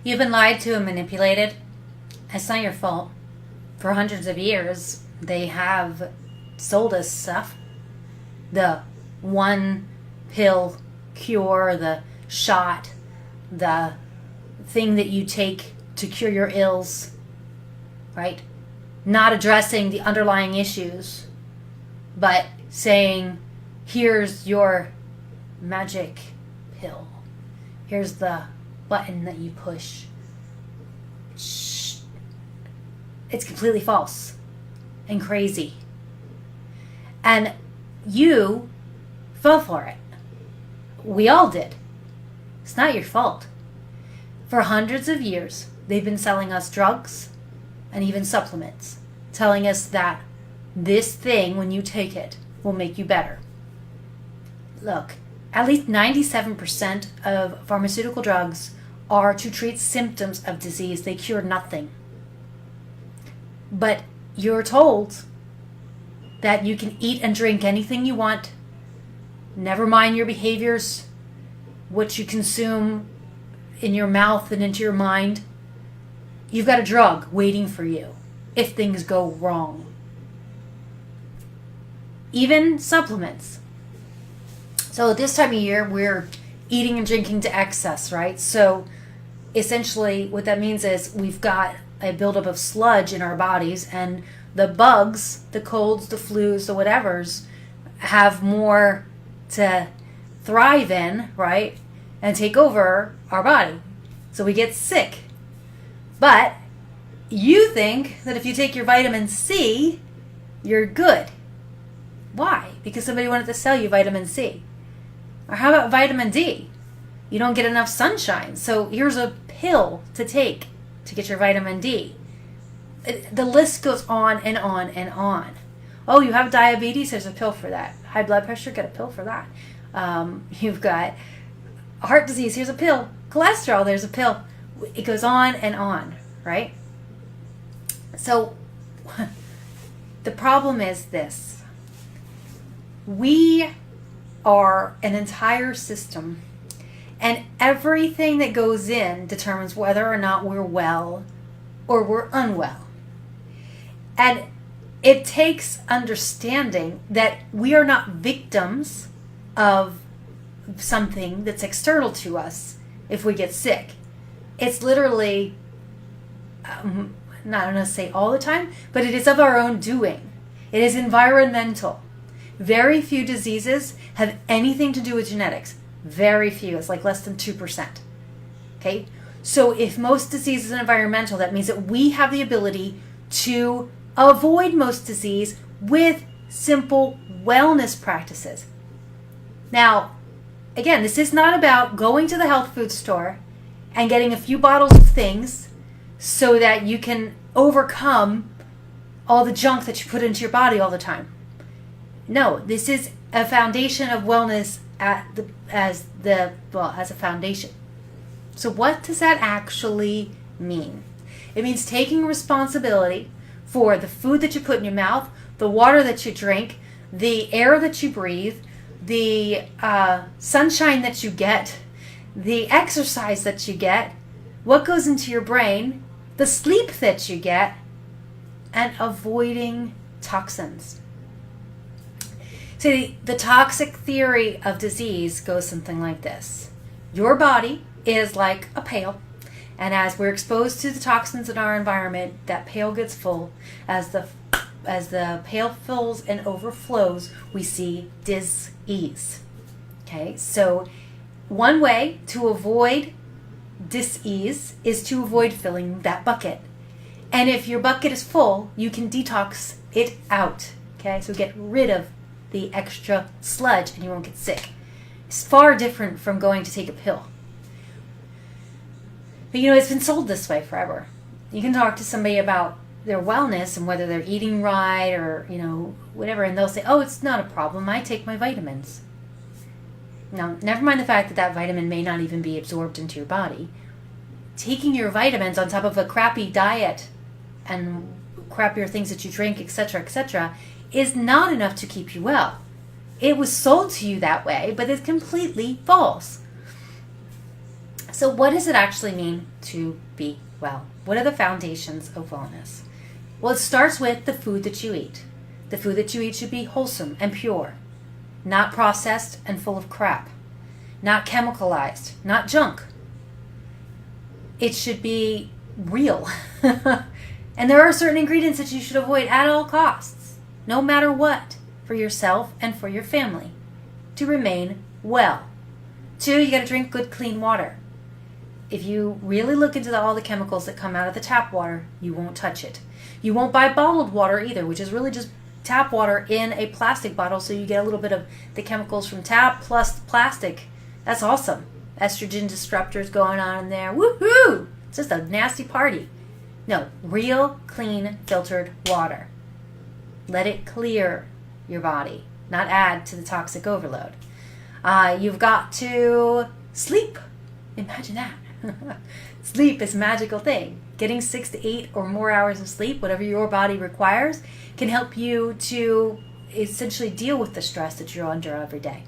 You've been lied to and manipulated. It's not your fault. For hundreds of years, they have sold us stuff. The one pill cure, the shot, the thing that you take to cure your ills, right? Not addressing the underlying issues, but saying, here's your magic pill. Here's the button that you push. Shh. It's completely false and crazy. And you fell for it. We all did. It's not your fault. For hundreds of years, they've been selling us drugs and even supplements, telling us that this thing, when you take it, will make you better. Look, at least 97% of pharmaceutical drugs are to treat symptoms of disease. They cure nothing. But you're told that you can eat and drink anything you want, never mind your behaviors, what you consume in your mouth and into your mind. You've got a drug waiting for you if things go wrong. Even supplements. So this time of year, we're eating and drinking to excess, right? So essentially what that means is we've got a buildup of sludge in our bodies, and the bugs, the colds, the flus, the whatevers, have more to thrive in, right? And take over our body. So we get sick. But you think that if you take your vitamin C, you're good. Why? Because somebody wanted to sell you vitamin C. Or how about vitamin D? You don't get enough sunshine. So here's a pill to take to get your vitamin D. The list goes on and on and on. Oh, you have diabetes? There's a pill for that. High blood pressure? Get a pill for that. You've got heart disease? Here's a pill. Cholesterol? There's a pill. It goes on and on, right? So the problem is this. We are an entire system, and everything that goes in determines whether or not we're well or we're unwell. And it takes understanding that we are not victims of something that's external to us if we get sick. It's literally, not going to say all the time, but it is of our own doing. It is environmental. Very few diseases have anything to do with genetics. Very few. It's like less than 2%. Okay? So if most disease is environmental, that means that we have the ability to avoid most disease with simple wellness practices. Now, again, this is not about going to the health food store and getting a few bottles of things so that you can overcome all the junk that you put into your body all the time. No, this is a foundation of wellness as a foundation. So what does that actually mean? It means taking responsibility for the food that you put in your mouth, the water that you drink, the air that you breathe, the sunshine that you get, the exercise that you get, what goes into your brain, the sleep that you get, and avoiding toxins. See, the toxic theory of disease goes something like this. Your body is like a pail, and as we're exposed to the toxins in our environment, that pail gets full. As the pail fills and overflows, we see dis-ease. Okay, so one way to avoid dis-ease is to avoid filling that bucket. And if your bucket is full, you can detox it out. Okay, so get rid of the extra sludge and you won't get sick. It's far different from going to take a pill. But it's been sold this way forever. You can talk to somebody about their wellness and whether they're eating right or, whatever, and they'll say, oh, it's not a problem. I take my vitamins. Now, never mind the fact that that vitamin may not even be absorbed into your body. Taking your vitamins on top of a crappy diet and crappier things that you drink, etc., is not enough to keep you well. It was sold to you that way, but it's completely false. So what does it actually mean to be well? What are the foundations of wellness? Well, it starts with the food that you eat. The food that you eat should be wholesome and pure, not processed and full of crap, not chemicalized, not junk. It should be real. And there are certain ingredients that you should avoid at all costs, no matter what, for yourself and for your family, to remain well. 2, you got to drink good, clean water. If you really look into all the chemicals that come out of the tap water, you won't touch it. You won't buy bottled water either, which is really just tap water in a plastic bottle, so you get a little bit of the chemicals from tap plus plastic. That's awesome. Estrogen disruptors going on in there. Woohoo! It's just a nasty party. No, real, clean, filtered water. Let it clear your body, not add to the toxic overload. You've got to sleep. Imagine that. Sleep is a magical thing. Getting 6 to 8 or more hours of sleep, whatever your body requires, can help you to essentially deal with the stress that you're under every day.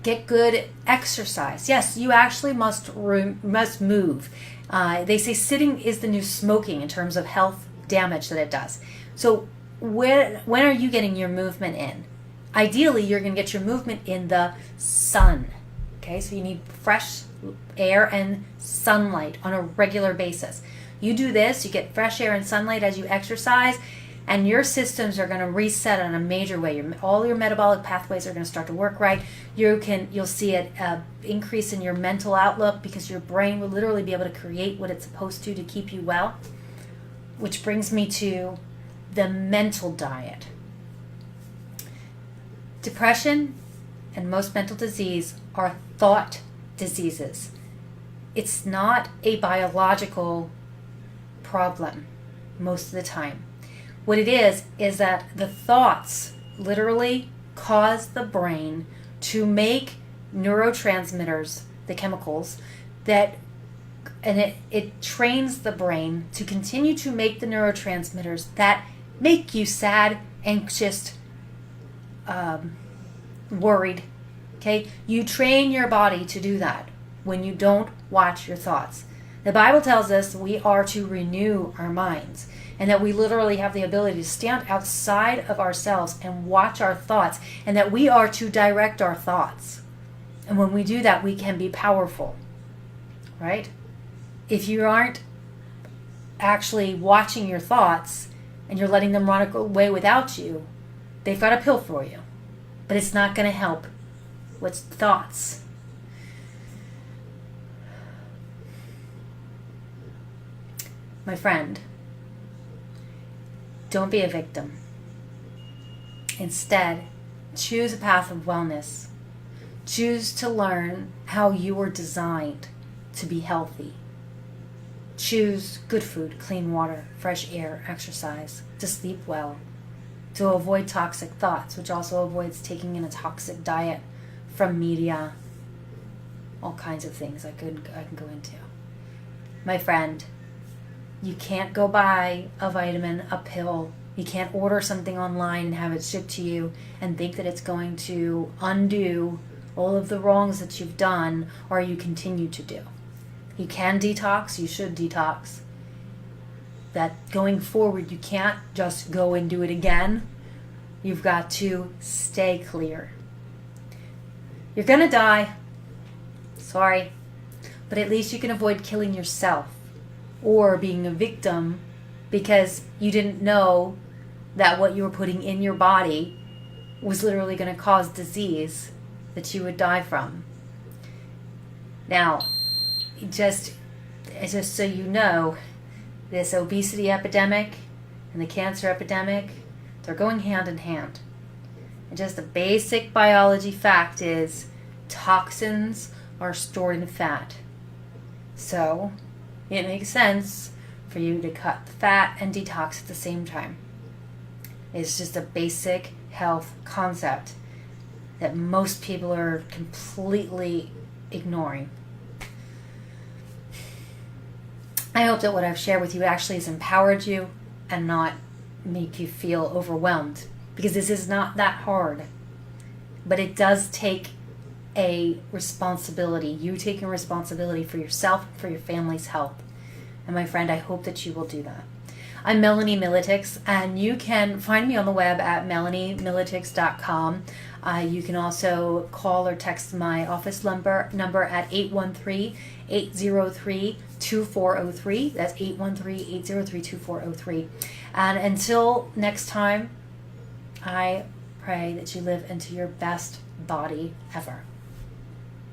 Get good exercise. Yes, you actually must move. They say sitting is the new smoking in terms of health damage that it does. So when are you getting your movement in? Ideally, you're going to get your movement in the sun. Okay, so you need fresh air and sunlight on a regular basis. You do this, you get fresh air and sunlight as you exercise, and your systems are going to reset in a major way. All your metabolic pathways are going to start to work right. You'll see an increase in your mental outlook because your brain will literally be able to create what it's supposed to keep you well. Which brings me to the mental diet. Depression and most mental disease are thought diseases. It's not a biological problem most of the time. What it is that the thoughts literally cause the brain to make neurotransmitters, the chemicals, and it trains the brain to continue to make the neurotransmitters that make you sad, anxious, worried. Okay? You train your body to do that when you don't watch your thoughts. The Bible tells us we are to renew our minds, and that we literally have the ability to stand outside of ourselves and watch our thoughts, and that we are to direct our thoughts. And when we do that, we can be powerful, right? If you aren't actually watching your thoughts and you're letting them run away without you, they've got a pill for you. But it's not going to help with thoughts. My friend, don't be a victim. Instead, choose a path of wellness. Choose to learn how you were designed to be healthy. Choose good food, clean water, fresh air, exercise, to sleep well, to avoid toxic thoughts, which also avoids taking in a toxic diet from media, all kinds of things I can go into. My friend, you can't go buy a vitamin, a pill. You can't order something online and have it shipped to you and think that it's going to undo all of the wrongs that you've done or you continue to do. You can detox, you should detox. That going forward, you can't just go and do it again. You've got to stay clear. You're gonna die. Sorry. But at least you can avoid killing yourself or being a victim because you didn't know that what you were putting in your body was literally going to cause disease that you would die from. Now, just so you know, this obesity epidemic and the cancer epidemic, they're going hand in hand. And just the basic biology fact is toxins are stored in fat. So it makes sense for you to cut the fat and detox at the same time. It's just a basic health concept that most people are completely ignoring. I hope that what I've shared with you actually has empowered you and not make you feel overwhelmed, because this is not that hard. But it does take a responsibility, you taking responsibility for yourself, for your family's health. And my friend, I hope that you will do that. I'm Melanie Militix, and you can find me on the web at melaniemilitix.com. You can also call or text my office number at 813-803-2403. That's 813-803-2403. And until next time, I pray that you live into your best body ever.